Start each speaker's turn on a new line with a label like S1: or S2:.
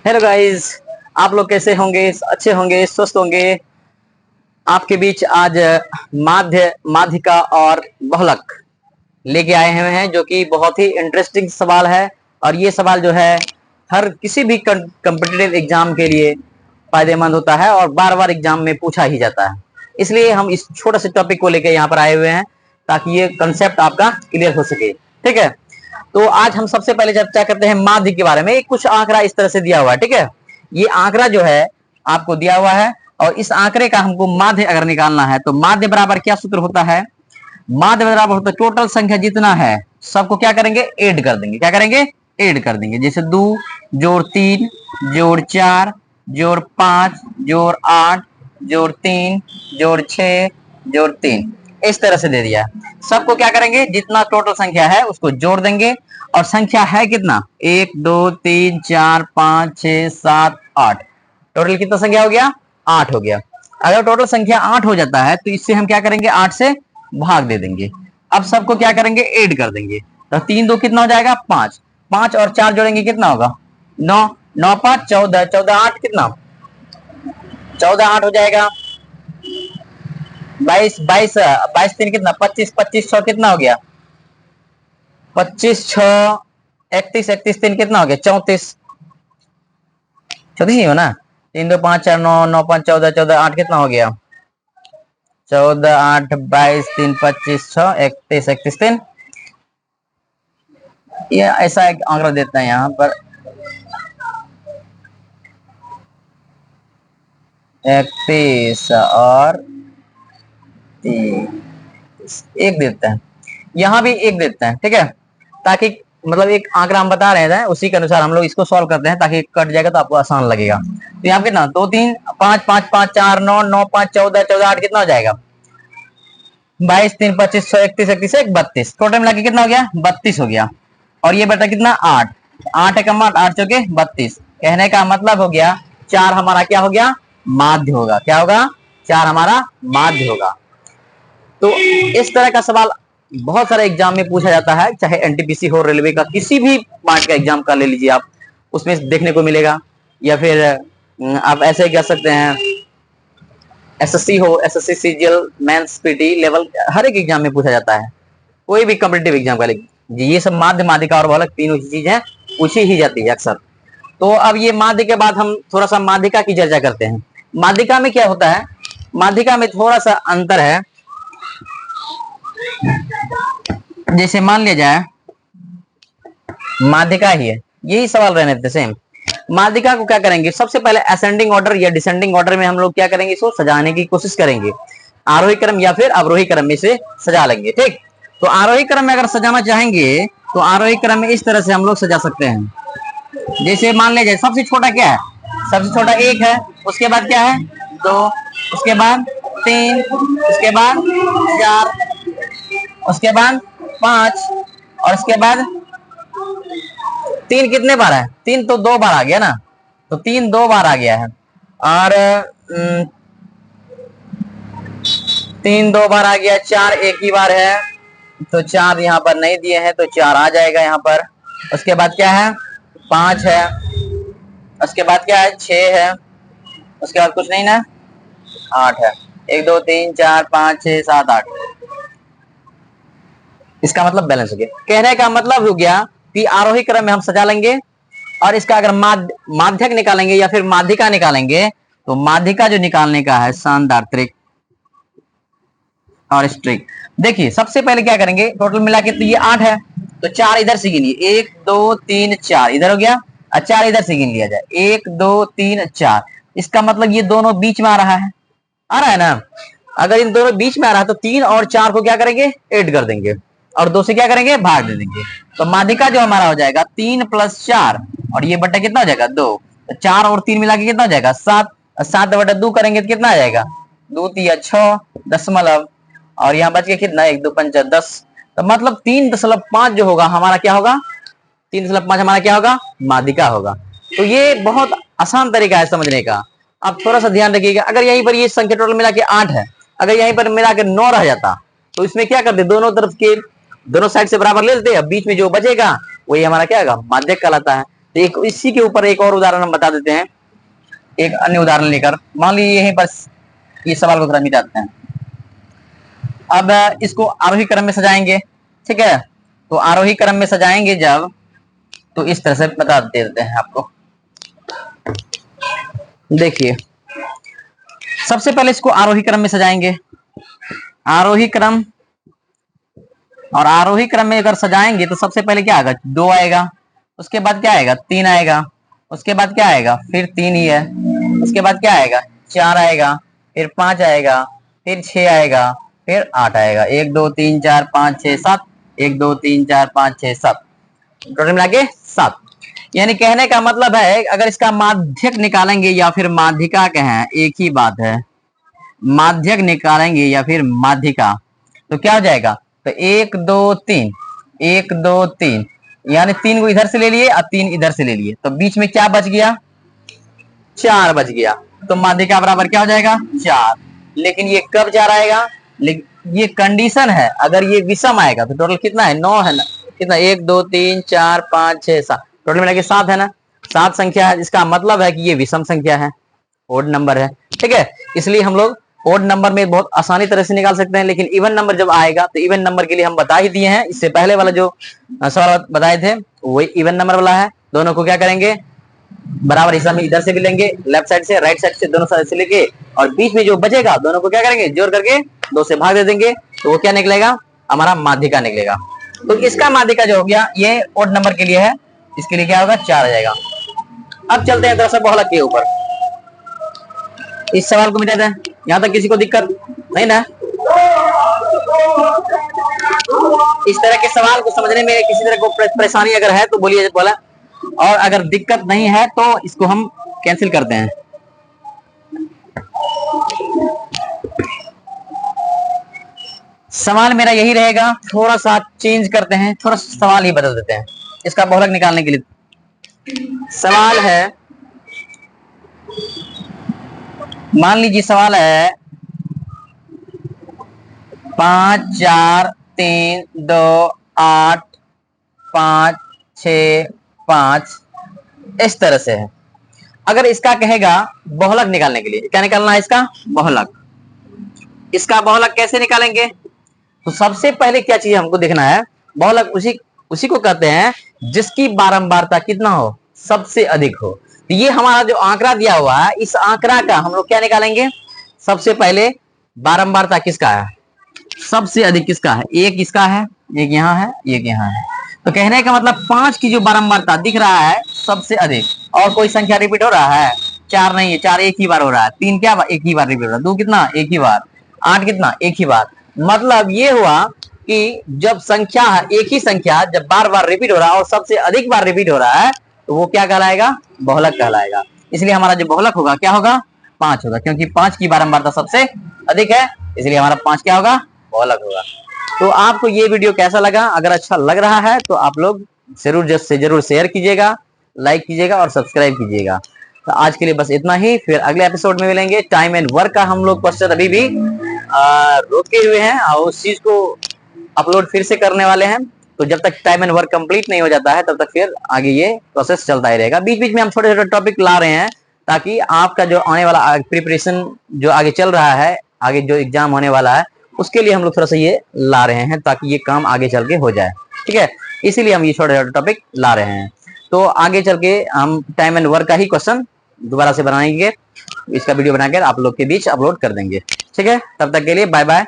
S1: Hello guys, आप लोग कैसे होंगे? अच्छे होंगे, स्वस्थ होंगे। आपके बीच आज माध्यिका और बहुलक लेके आए हुए हैं, जो कि बहुत ही इंटरेस्टिंग सवाल है। और ये सवाल जो है हर किसी भी कॉम्पिटिटिव एग्जाम के लिए फायदेमंद होता है और बार बार एग्जाम में पूछा ही जाता है। इसलिए हम इस छोटे से टॉपिक को लेकर यहाँ पर आए हुए हैं, ताकि ये कंसेप्ट आपका क्लियर हो सके। ठीक है, तो आज हम सबसे पहले चर्चा करते हैं माध्य के बारे में। कुछ आंकड़ा इस तरह से दिया हुआ है। ठीक है, ये आंकड़ा जो है आपको दिया हुआ है, और इस आंकड़े का हमको माध्य अगर निकालना है तो माध्य बराबर क्या सूत्र होता है? माध्य बराबर होता है टोटल संख्या जितना है सबको क्या करेंगे? ऐड कर देंगे। क्या करेंगे? ऐड कर देंगे। जैसे 2 जोड़ 3 जोड़ 4 जोड़ 5 जोड़ 8 जोड़ 3 जोड़ 6 जोड़ 3, इस तरह से दे दिया। सबको क्या करेंगे? जितना टोटल संख्या है उसको जोड़ देंगे। और संख्या है कितना? 1 2 3 4 5 6 7 8। टोटल कितना संख्या हो गया? 8 हो गया। अगर टोटल संख्या 8 हो जाता है तो इससे हम क्या करेंगे? 8 से भाग दे देंगे। अब सबको क्या करेंगे? ऐड कर देंगे। तो 3 2 कितना हो जाएगा? 5। 5 और 4 जोड़ेंगे कितना होगा? 9। 9 5 14। 14 8 कितना? 14 8 हो जाएगा। 22 22 22 3 कितना? 25। 25 6 कितना हो गया? 25 6 31। 31 3 कितना हो गया? 34। 34 ही हो ना? 3 2 5 4 9 9 5 14 14 8 कितना हो गया? 14 8 22 3 25 6 31 31 3। ये ऐसा एक आंकड़ा देता है यहाँ पर 31 और 30 एक देता है, यहाँ भी एक देता है। ठीक है, ताकि मतलब एक आंकड़ा हम बता रहे हैं, उसी के अनुसार हम लोग इसको सॉल्व करते हैं, ताकि कट जाएगा तो आपको आसान लगेगा। तो यहाँ कितना? 2 3 5 5 5 4 9 9 5 14 14 8 कितना हो जाएगा? 22 3 25 6 31 31 1 32। टोटल मिला के कितना हो गया? 32 हो गया। और ये बटा कितना? 8। 8 है कम 8 8 चौके 32। कहने का मतलब हो गया 4 हमारा क्या हो गया? माध्य होगा। क्या होगा? 4 हमारा माध्य होगा। तो इस तरह का सवाल बहुत सारे एग्जाम में पूछा जाता है, चाहे एनटीपीसी हो, रेलवे का किसी भी पार्ट का एग्जाम का ले लीजिए आप, उसमें देखने को मिलेगा। या फिर आप ऐसे कह सकते हैं एसएससी हो, SSC CGL mains PT level, हर एक एग्जाम में पूछा जाता है। कोई भी कॉम्पिटिटिव एग्जाम का लीजिए, ये सब माध्य माध्यिका और बहुलक तीनों ही चीजें पूछी ही जाती है अक्सर। तो अब ये माध्य के बाद हम थोड़ा सा माध्यिका की चर्चा करते हैं। माध्यिका में क्या होता है? माध्यिका में थोड़ा सा अंतर है। जैसे मान लिया जाए माध्यिका ही है, यही सवाल रहने थे सेम। माध्यिका को क्या करेंगे? सबसे पहले असेंडिंग ऑर्डर या डिसेंडिंग ऑर्डर में हम लोग क्या करेंगे? इसको सजाने की कोशिश करेंगे। आरोही क्रम या फिर अवरोही क्रम में से सजा लेंगे। ठीक, तो आरोही क्रम में अगर सजाना चाहेंगे तो आरोही क्रम में इस तरह से हम लोग सजा सकते हैं। जैसे मान लिया जाए सबसे छोटा क्या है? सबसे छोटा 1 है, उसके बाद क्या है? 2, उसके बाद 3, उसके बाद 4, उसके बाद 5, और उसके बाद 3 कितने बार है? 3 तो 2 बार आ गया ना, तो 3 2 बार आ गया है। और 3 2 बार आ गया। 4 एक ही बार है, तो 4 यहाँ पर नहीं दिए हैं, तो 4 आ जाएगा यहाँ पर। उसके बाद क्या है? 5 है। उसके बाद क्या है? 6 है। उसके बाद कुछ नहीं ना, 8 है। 1 2 3 4 5 6 7 8। इसका मतलब बैलेंस हो गया। कहने का मतलब हो गया कि आरोही क्रम में हम सजा लेंगे, और इसका अगर माध्यक निकालेंगे या फिर माध्यिका निकालेंगे, तो माध्यिका जो निकालने का है शानदार ट्रिक और स्ट्रिक। देखिए सबसे पहले क्या करेंगे? टोटल मिला के तो ये 8 है, तो 4 इधर से गिनिए। 1 2 3 4 इधर हो गया, और 4 इधर से गिन लिया जाए। 1 2 3 4। इसका मतलब ये दोनों बीच में आ रहा है, आ रहा है ना? अगर इन दोनों बीच में आ रहा है तो 3 और 4 को क्या करेंगे? ऐड कर देंगे, और 2 से क्या करेंगे? भाग दे देंगे। तो माध्यिका जो हमारा हो जाएगा 3 + 4, और ये बटा कितना हो जाएगा? 2। तो 4 और 3 मिला के कितना हो जाएगा? 7। 7 बटा 2 करेंगे तो कितना आ जाएगा? 2 3 6 दशमलव, और यहाँ बच के कितना? 1 2 5 10। तो मतलब 3.5 जो होगा हमारा क्या होगा? 3.5 हमारा क्या होगा? माध्यिका होगा। तो ये बहुत आसान तरीका है समझने का। आप थोड़ा सा ध्यान रखिएगा। अगर यहीं पर ये संख्या टोटल मिला के 8 है, अगर यहीं पर मिला के 9 रह जाता, तो इसमें क्या करते? दोनों तरफ के दोनों साइड से बराबर ले लेते हैं, बीच में जो बचेगा वही हमारा क्या होगा? माध्यक कहलाता है। तो एक इसी के ऊपर एक और उदाहरण हम बता देते हैं, एक अन्य उदाहरण लेकर। मान लीजिए यहीं पर इस सवाल को थोड़ा मिटाते हैं। अब इसको आरोही क्रम में सजाएंगे, ठीक है। तो आरोही क्रम में सजाएंगे जब, तो इस तरह से बता देते हैं आपको। देखिए सबसे पहले इसको आरोही क्रम में सजाएंगे, आरोही क्रम। और आरोही क्रम में अगर सजाएंगे तो सबसे पहले क्या आएगा, 2 आएगा, उसके बाद क्या आएगा, 3 आएगा, उसके बाद क्या आएगा, फिर 3 ही है, उसके बाद क्या आएगा, 4 आएगा, फिर 5 आएगा, फिर 6 आएगा, फिर 8 आएगा। 1 2 3 4 5 6 7, 1 2 3 4 5 6 7, टोटल मिला के 7। यानी कहने का मतलब है अगर इसका माध्यक निकालेंगे या फिर माध्यिका कहें, एक ही बात है, माध्यक निकालेंगे या फिर माध्यिका, तो क्या हो जाएगा, तो 1 2 3, 1 2 3, यानी 3 को इधर से ले लिए और 3 इधर से ले लिए, तो बीच में क्या बच गया, 4 बच गया। तो माध्यिका बराबर क्या हो जाएगा, 4। लेकिन ये कब 4 आएगा, ये कंडीशन है, अगर ये विषम आएगा तो टोटल कितना है, 9 है ना, कितना, 1 2 3 4 5 6 7, टोटल मिला के 7 है ना, 7 संख्या है। इसका मतलब है कि ये विषम संख्या है, ओड नंबर है, ठीक है। इसलिए हम लोग ओड नंबर में बहुत आसानी तरह से निकाल सकते हैं। लेकिन इवन नंबर जब आएगा तो इवन नंबर के लिए हम बता ही दिए हैं, इससे पहले वाला जो सवाल बताए थे वही इवन नंबर वाला है। दोनों को क्या करेंगे, बराबर हिस्सा में इधर से भी लेंगे, लेफ्ट साइड से राइट साइड से, दोनों साइड से लेके, और बीच में जो बचेगा दोनों को क्या करेंगे, जोड़ करके 2 से भाग दे देंगे, तो वो क्या निकलेगा, हमारा माध्यिका निकलेगा। तो इसका माध्यिका जो हो गया ये ओड नंबर के लिए है, इसके लिए क्या होगा, 4 आ जाएगा। अब चलते हैं दरअसल बहुलक के ऊपर, इस सवाल को मिटाते हैं। यहां तक किसी को दिक्कत नहीं ना, इस तरह के सवाल को समझने में किसी तरह को परेशानी अगर है तो बोलिए बोला, और अगर दिक्कत नहीं है तो इसको हम कैंसिल करते हैं। सवाल मेरा यही रहेगा, थोड़ा सा चेंज करते हैं, थोड़ा सवाल ही बदल देते हैं इसका बहुलक निकालने के लिए। सवाल है, मान लीजिए सवाल है 5 4 3 2 8 5 6 5, इस तरह से है। अगर इसका कहेगा बहुलक निकालने के लिए, क्या निकालना है इसका बहुलक, इसका बहुलक कैसे निकालेंगे, तो सबसे पहले क्या चीज हमको देखना है, बहुलक उसी को कहते हैं जिसकी बारंबारता कितना हो, सबसे अधिक हो। तो ये हमारा जो आंकड़ा दिया हुआ है, इस आंकड़ा का हम लोग क्या निकालेंगे, सबसे पहले बारंबारता किसका है, सबसे अधिक किसका है, एक इसका है, एक यहाँ है, एक यहाँ है। तो कहने का मतलब 5 की जो बारंबारता दिख रहा है सबसे अधिक, और कोई संख्या रिपीट हो रहा है, 4 नहीं है, 4 एक ही बार हो रहा है, 3 क्या एक ही बार रिपीट हो रहा है, 2 कितना एक ही बार, 8 कितना एक ही बार। मतलब ये हुआ कि जब संख्या है एक ही संख्या जब बार बार रिपीट हो रहा है और सबसे अधिक बार रिपीट हो रहा है, तो वो क्या कहलाएगा, बहुलक कहलाएगा। इसलिए हमारा जो बहुलक होगा क्या होगा, 5 होगा, क्योंकि 5 की बारंबारता सबसे अधिक है, इसलिए हमारा 5 क्या होगा, बहुलक होगा। तो आपको ये वीडियो कैसा लगा, अगर अच्छा लग रहा है तो आप लोग जरूर शेयर कीजिएगा, लाइक कीजिएगा और सब्सक्राइब कीजिएगा। तो आज के लिए बस इतना ही, फिर अगले एपिसोड में मिलेंगे। टाइम एंड वर्क का हम लोग क्वेश्चन अभी भी रोके हुए हैं और उस चीज को अपलोड फिर से करने वाले हैं। तो जब तक टाइम एंड वर्क कंप्लीट नहीं हो जाता है तब तक फिर आगे ये प्रोसेस चलता ही रहेगा। बीच बीच में हम छोटे छोटे टॉपिक ला रहे हैं ताकि आपका जो आने वाला प्रिपरेशन जो आगे चल रहा है, आगे जो एग्जाम होने वाला है उसके लिए हम लोग थोड़ा सा ये ला रहे हैं ताकि ये काम आगे चल के हो जाए, ठीक है। इसीलिए हम ये छोटे छोटे टॉपिक ला रहे हैं। तो आगे चल के हम टाइम एंड वर्क का ही क्वेश्चन दोबारा से बनाएंगे, इसका वीडियो बनाकर आप लोग के बीच अपलोड कर देंगे, ठीक है। तब तक के लिए बाय बाय।